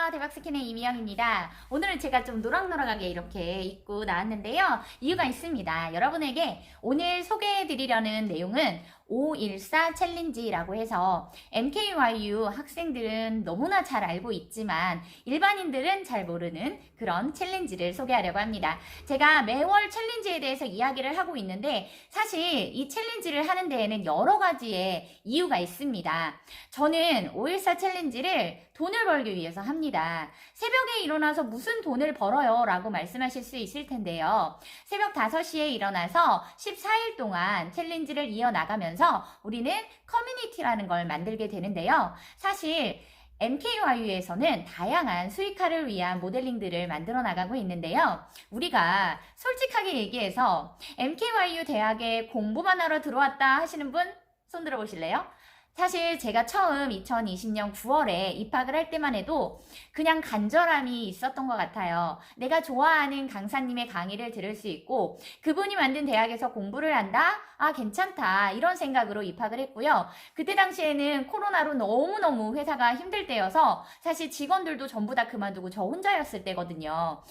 안녕하세요. 대박스킨의 이미영입니다. 오늘은 제가 좀 노랑노랑하게 이렇게 입고 나왔는데요. 이유가 있습니다. 여러분에게 오늘 소개해드리려는 내용은 514 챌린지라고 해서 MKYU 학생들은 너무나 잘 알고 있지만 일반인들은 잘 모르는 그런 챌린지를 소개하려고 합니다. 제가 매월 챌린지에 대해서 이야기를 하고 있는데 사실 이 챌린지를 하는 데에는 여러 가지의 이유가 있습니다. 저는 514 챌린지를 돈을 벌기 위해서 합니다. 새벽에 일어나서 무슨 돈을 벌어요? 라고 말씀하실 수 있을 텐데요. 새벽 5시에 일어나서 14일 동안 챌린지를 이어나가면서 우리는 커뮤니티라는 걸 만들게 되는데요. 사실 MKYU에서는 다양한 수익화를 위한 모델링들을 만들어 나가고 있는데요. 우리가 솔직하게 얘기해서 MKYU 대학에 공부만 하러 들어왔다 하시는 분 손 들어 보실래요? 사실 제가 처음 2020년 9월에 입학을 할 때만 해도 그냥 간절함이 있었던 것 같아요. 내가 좋아하는 강사님의 강의를 들을 수 있고 그분이 만든 대학에서 공부를 한다? 아, 괜찮다. 이런 생각으로 입학을 했고요. 그때 당시에는 코로나로 너무너무 회사가 힘들 때여서 사실 직원들도 전부 다 그만두고 저 혼자였을 때거든요.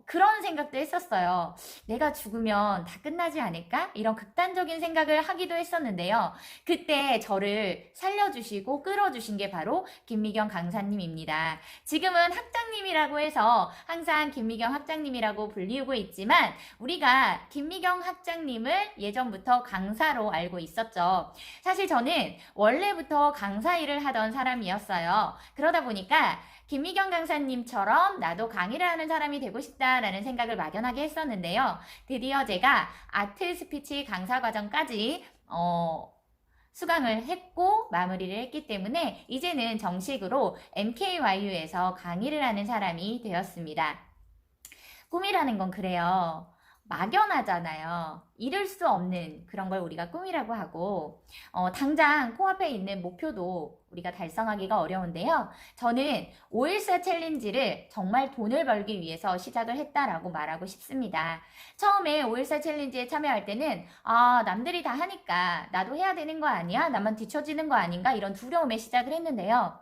그런 생각도 했었어요. 내가 죽으면 다 끝나지 않을까? 이런 극단적인 생각을 하기도 했었는데요. 그때 저를 살려주시고 끌어주신 게 바로 김미경 강사님입니다. 지금은 학장님이라고 해서 항상 김미경 학장님이라고 불리우고 있지만 우리가 김미경 학장님을 예전부터 강사로 알고 있었죠. 사실 저는 원래부터 강사 일을 하던 사람이었어요. 그러다 보니까 김미경 강사님처럼 나도 강의를 하는 사람이 되고 싶다라는 생각을 막연하게 했었는데요. 드디어 제가 아트 스피치 강사 과정까지 수강을 했고 마무리를 했기 때문에 이제는 정식으로 MKYU에서 강의를 하는 사람이 되었습니다. 꿈이라는 건 그래요. 막연하잖아요. 이룰 수 없는 그런 걸 우리가 꿈이라고 하고 당장 코앞에 있는 목표도 우리가 달성하기가 어려운데요. 저는 514 챌린지를 정말 돈을 벌기 위해서 시작을 했다라고 말하고 싶습니다. 처음에 514 챌린지에 참여할 때는 남들이 다 하니까 나도 해야 되는 거 아니야? 나만 뒤처지는 거 아닌가? 이런 두려움에 시작을 했는데요.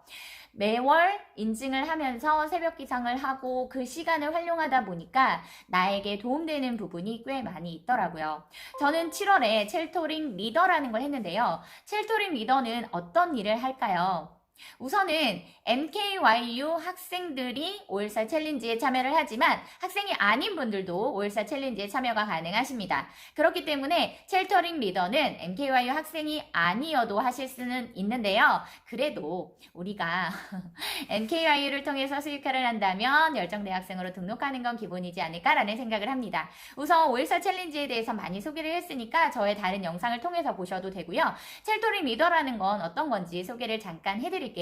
매월 인증을 하면서 새벽 기상을 하고 그 시간을 활용하다 보니까 나에게 도움되는 부분이 꽤 많이 있더라고요. 저는 7월에 첼토링 리더라는 걸 했는데요. 첼토링 리더는 어떤 일을 할까요? 우선은 MKYU 학생들이 514 챌린지에 참여를 하지만 학생이 아닌 분들도 514 챌린지에 참여가 가능하십니다. 그렇기 때문에 첼터링 리더는 MKYU 학생이 아니어도 하실 수는 있는데요. 그래도 우리가 MKYU를 통해서 수익화를 한다면 열정대학생으로 등록하는 건 기본이지 않을까라는 생각을 합니다. 우선 514 챌린지에 대해서 많이 소개를 했으니까 저의 다른 영상을 통해서 보셔도 되고요. 첼토링 리더라는 건 어떤 건지 소개를 잠깐 해드릴게요.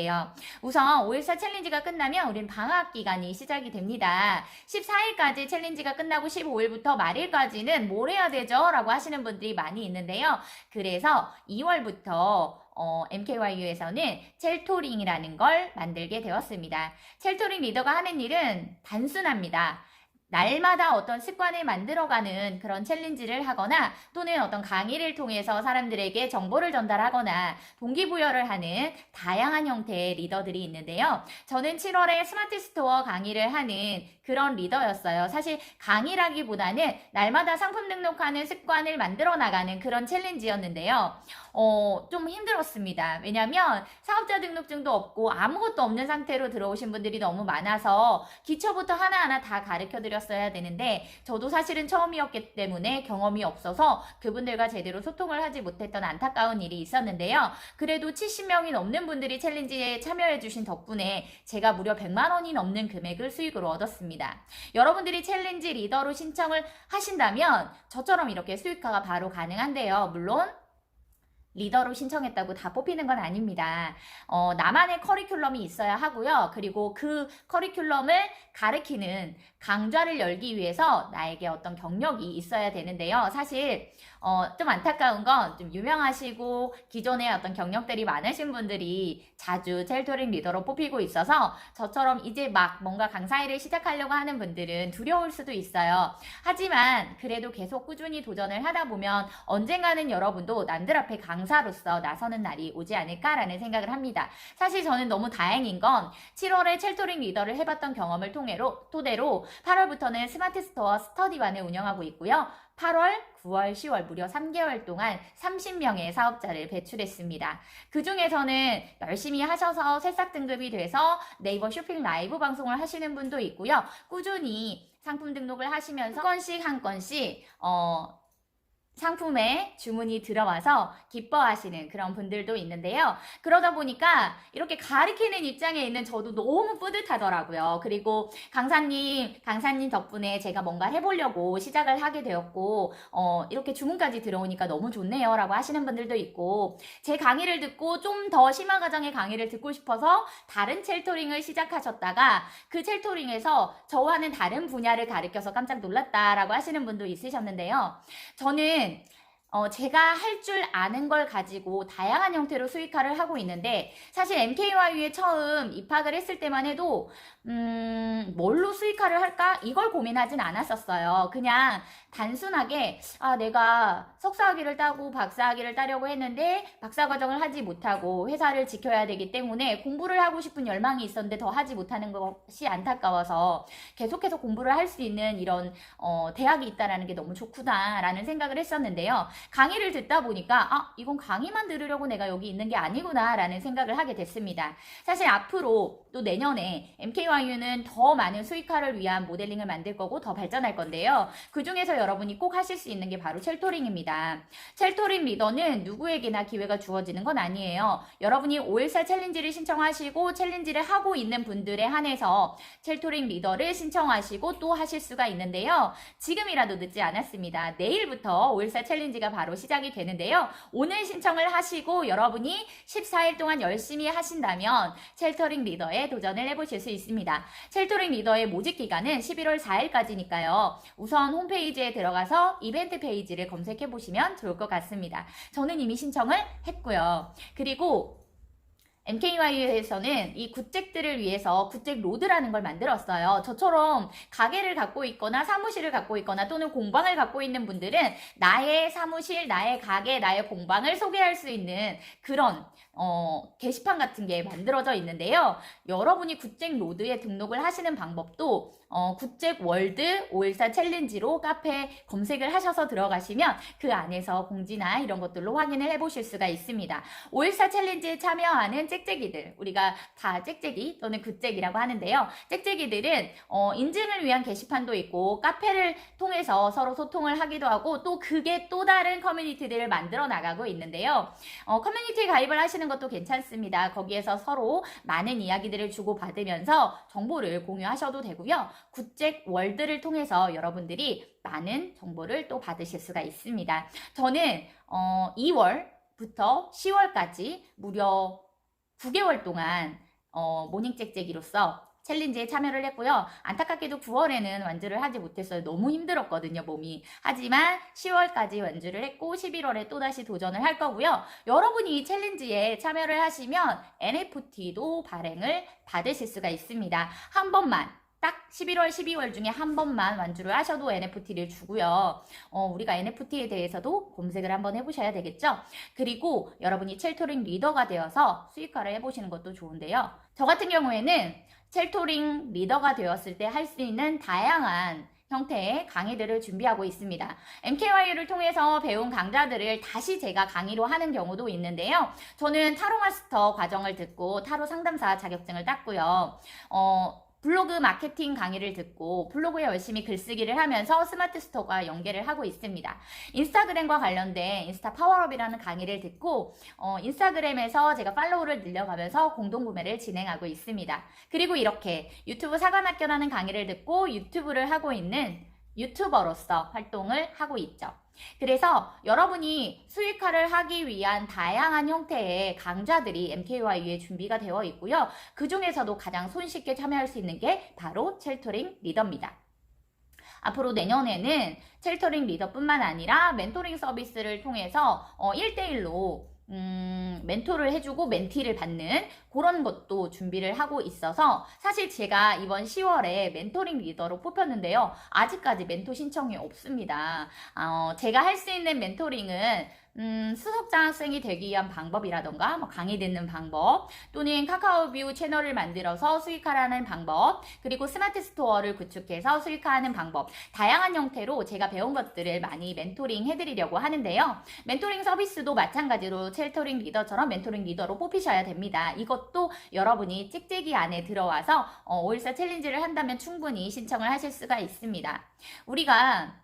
우선 514 챌린지가 끝나면 우린 방학 기간이 시작이 됩니다. 14일까지 챌린지가 끝나고 15일부터 말일까지는 뭘 해야 되죠? 라고 하시는 분들이 많이 있는데요. 그래서 2월부터 MKYU에서는 첼토링이라는 걸 만들게 되었습니다. 첼토링 리더가 하는 일은 단순합니다. 날마다 어떤 습관을 만들어가는 그런 챌린지를 하거나 또는 어떤 강의를 통해서 사람들에게 정보를 전달하거나 동기부여를 하는 다양한 형태의 리더들이 있는데요. 저는 7월에 스마트 스토어 강의를 하는 그런 리더였어요. 사실 강의라기보다는 날마다 상품 등록하는 습관을 만들어 나가는 그런 챌린지였는데요. 좀 힘들었습니다. 왜냐면 사업자 등록증도 없고 아무것도 없는 상태로 들어오신 분들이 너무 많아서 기초부터 하나하나 다 가르쳐 드렸어야 되는데 저도 사실은 처음이었기 때문에 경험이 없어서 그분들과 제대로 소통을 하지 못했던 안타까운 일이 있었는데요. 그래도 70명이 넘는 분들이 챌린지에 참여해 주신 덕분에 제가 무려 100만 원이 넘는 금액을 수익으로 얻었습니다. 여러분들이 챌린지 리더로 신청을 하신다면 저처럼 이렇게 수익화가 바로 가능한데요. 물론 리더로 신청했다고 다 뽑히는 건 아닙니다. 나만의 커리큘럼이 있어야 하고요. 그리고 그 커리큘럼을 가르치는 강좌를 열기 위해서 나에게 어떤 경력이 있어야 되는데요. 사실 좀 안타까운 건 좀 유명하시고 기존에 어떤 경력들이 많으신 분들이 자주 첼토링 리더로 뽑히고 있어서 저처럼 이제 막 뭔가 강사 일을 시작하려고 하는 분들은 두려울 수도 있어요. 하지만 그래도 계속 꾸준히 도전을 하다 보면 언젠가는 여러분도 남들 앞에 강의 강사로서 나서는 날이 오지 않을까라는 생각을 합니다. 사실 저는 너무 다행인 건 7월에 첼토링 리더를 해봤던 경험을 토대로 8월부터는 스마트 스토어 스터디반을 운영하고 있고요. 8월, 9월, 10월 무려 3개월 동안 30명의 사업자를 배출했습니다. 그 중에서는 열심히 하셔서 새싹 등급이 돼서 네이버 쇼핑 라이브 방송을 하시는 분도 있고요. 꾸준히 상품 등록을 하시면서 한 건씩 상품에 주문이 들어와서 기뻐하시는 그런 분들도 있는데요. 그러다 보니까 이렇게 가르치는 입장에 있는 저도 너무 뿌듯하더라고요. 그리고 강사님 덕분에 제가 뭔가 해보려고 시작을 하게 되었고, 이렇게 주문까지 들어오니까 너무 좋네요 라고 하시는 분들도 있고, 제 강의를 듣고 좀 더 심화 과정의 강의를 듣고 싶어서 다른 첼토링을 시작하셨다가 그 첼토링에서 저와는 다른 분야를 가르쳐서 깜짝 놀랐다라고 하시는 분도 있으셨는데요. 저는 제가 할 줄 아는 걸 가지고 다양한 형태로 수익화를 하고 있는데, 사실 MKYU에 처음 입학을 했을 때만 해도 뭘로 수익화를 할까? 이걸 고민하진 않았었어요. 그냥 단순하게 내가 석사학위를 따고 박사학위를 따려고 했는데 박사과정을 하지 못하고 회사를 지켜야 되기 때문에 공부를 하고 싶은 열망이 있었는데 더 하지 못하는 것이 안타까워서 계속해서 공부를 할 수 있는 이런 대학이 있다는 게 너무 좋구나라는 생각을 했었는데요. 강의를 듣다 보니까 이건 강의만 들으려고 내가 여기 있는 게 아니구나 라는 생각을 하게 됐습니다. 사실 앞으로 또 내년에 MKYU는 더 많은 수익화를 위한 모델링을 만들 거고 더 발전할 건데요. 그 중에서 여러분이 꼭 하실 수 있는 게 바로 첼토링입니다. 첼토링 리더는 누구에게나 기회가 주어지는 건 아니에요. 여러분이 514 챌린지를 신청하시고 챌린지를 하고 있는 분들에 한해서 첼토링 리더를 신청하시고 또 하실 수가 있는데요. 지금이라도 늦지 않았습니다. 내일부터 514 챌린지가 바로 시작이 되는데요. 오늘 신청을 하시고 여러분이 14일 동안 열심히 하신다면 첼토링 리더에 도전을 해보실 수 있습니다. 첼토링 리더의 모집 기간은 11월 4일까지니까요. 우선 홈페이지에 들어가서 이벤트 페이지를 검색해 보시면 좋을 것 같습니다. 저는 이미 신청을 했고요. 그리고 MKYU에서는 이 굿잭들을 위해서 굿잭 로드라는 걸 만들었어요. 저처럼 가게를 갖고 있거나 사무실을 갖고 있거나 또는 공방을 갖고 있는 분들은 나의 사무실, 나의 가게, 나의 공방을 소개할 수 있는 그런 게시판 같은 게 만들어져 있는데요. 여러분이 굿잭 로드에 등록을 하시는 방법도 굿잭 월드 514 챌린지로 카페 검색을 하셔서 들어가시면 그 안에서 공지나 이런 것들로 확인을 해보실 수가 있습니다. 514 챌린지에 참여하는 짹짹이들, 우리가 다 짹짹이 또는 굿잭이라고 하는데요. 짹짹이들은 인증을 위한 게시판도 있고 카페를 통해서 서로 소통을 하기도 하고 또 그게 또 다른 커뮤니티들을 만들어 나가고 있는데요. 커뮤니티에 가입을 하시는 것도 괜찮습니다. 거기에서 서로 많은 이야기들을 주고받으면서 정보를 공유하셔도 되고요. 굿잭 월드를 통해서 여러분들이 많은 정보를 또 받으실 수가 있습니다. 저는 2월부터 10월까지 무려 9개월 동안 모닝 짹짹이로서 챌린지에 참여를 했고요. 안타깝게도 9월에는 완주를 하지 못했어요. 너무 힘들었거든요, 몸이. 하지만 10월까지 완주를 했고 11월에 또다시 도전을 할 거고요. 여러분이 이 챌린지에 참여를 하시면 NFT도 발행을 받으실 수가 있습니다. 한 번만. 딱 11월, 12월 중에 한 번만 완주를 하셔도 NFT를 주고요. 우리가 NFT에 대해서도 검색을 한번 해보셔야 되겠죠? 그리고 여러분이 첼토링 리더가 되어서 수익화를 해보시는 것도 좋은데요. 저 같은 경우에는 첼토링 리더가 되었을 때 할 수 있는 다양한 형태의 강의들을 준비하고 있습니다. MKYU를 통해서 배운 강좌들을 다시 제가 강의로 하는 경우도 있는데요. 저는 타로 마스터 과정을 듣고 타로 상담사 자격증을 땄고요. 블로그 마케팅 강의를 듣고 블로그에 열심히 글쓰기를 하면서 스마트 스토어와 연계를 하고 있습니다. 인스타그램과 관련된 인스타 파워업이라는 강의를 듣고 인스타그램에서 제가 팔로우를 늘려가면서 공동구매를 진행하고 있습니다. 그리고 이렇게 유튜브 사관학교라는 강의를 듣고 유튜브를 하고 있는 유튜버로서 활동을 하고 있죠. 그래서 여러분이 수익화를 하기 위한 다양한 형태의 강좌들이 MKYU에 준비가 되어 있고요. 그 중에서도 가장 손쉽게 참여할 수 있는 게 바로 첼토링 리더입니다. 앞으로 내년에는 첼토링 리더뿐만 아니라 멘토링 서비스를 통해서 1대1로 멘토를 해주고 멘티를 받는 그런 것도 준비를 하고 있어서 사실 제가 이번 10월에 멘토링 리더로 뽑혔는데요. 아직까지 멘토 신청이 없습니다. 제가 할 수 있는 멘토링은 수석장학생이 되기 위한 방법이라던가 뭐 강의 듣는 방법 또는 카카오뷰 채널을 만들어서 수익화하는 방법 그리고 스마트 스토어를 구축해서 수익화하는 방법 다양한 형태로 제가 배운 것들을 많이 멘토링 해드리려고 하는데요. 멘토링 서비스도 마찬가지로 첼토링 리더처럼 멘토링 리더로 뽑히셔야 됩니다. 이것도 여러분이 찍찍이 안에 들어와서 514 챌린지를 한다면 충분히 신청을 하실 수가 있습니다. 우리가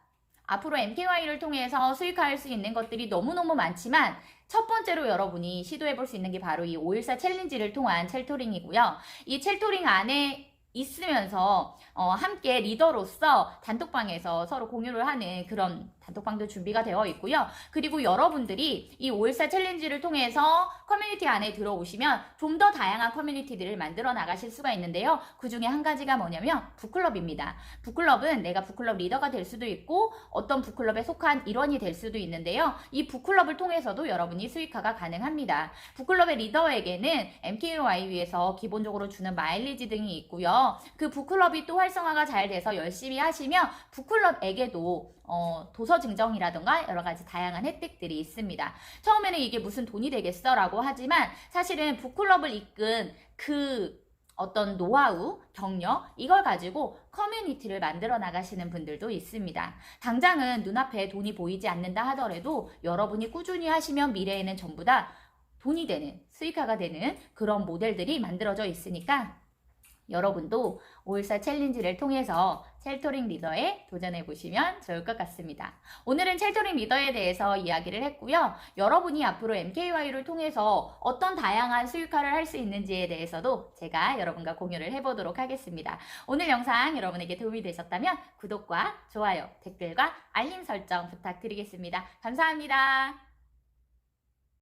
앞으로 MKY를 통해서 수익화할 수 있는 것들이 너무너무 많지만 첫 번째로 여러분이 시도해볼 수 있는 게 바로 이 514 챌린지를 통한 첼토링이고요. 이 첼토링 안에 있으면서 함께 리더로서 단톡방에서 서로 공유를 하는 그런 단톡방도 준비가 되어 있고요. 그리고 여러분들이 이 514 챌린지를 통해서 커뮤니티 안에 들어오시면 좀 더 다양한 커뮤니티들을 만들어 나가실 수가 있는데요. 그 중에 한 가지가 뭐냐면 북클럽입니다. 북클럽은 내가 북클럽 리더가 될 수도 있고 어떤 북클럽에 속한 일원이 될 수도 있는데요. 이 북클럽을 통해서도 여러분이 수익화가 가능합니다. 북클럽의 리더에게는 MKY에서 기본적으로 주는 마일리지 등이 있고요. 그 북클럽이 또 활성화가 잘 돼서 열심히 하시면 북클럽에게도 도서 증정이라던가 여러 가지 다양한 혜택들이 있습니다. 처음에는 이게 무슨 돈이 되겠어? 라고 하지만 사실은 북클럽을 이끈 그 어떤 노하우, 경력 이걸 가지고 커뮤니티를 만들어 나가시는 분들도 있습니다. 당장은 눈앞에 돈이 보이지 않는다 하더라도 여러분이 꾸준히 하시면 미래에는 전부 다 돈이 되는, 수익화가 되는 그런 모델들이 만들어져 있으니까 여러분도 514 챌린지를 통해서 첼토링 리더에 도전해보시면 좋을 것 같습니다. 오늘은 첼토링 리더에 대해서 이야기를 했고요. 여러분이 앞으로 MKY를 통해서 어떤 다양한 수익화를 할 수 있는지에 대해서도 제가 여러분과 공유를 해보도록 하겠습니다. 오늘 영상 여러분에게 도움이 되셨다면 구독과 좋아요, 댓글과 알림 설정 부탁드리겠습니다. 감사합니다.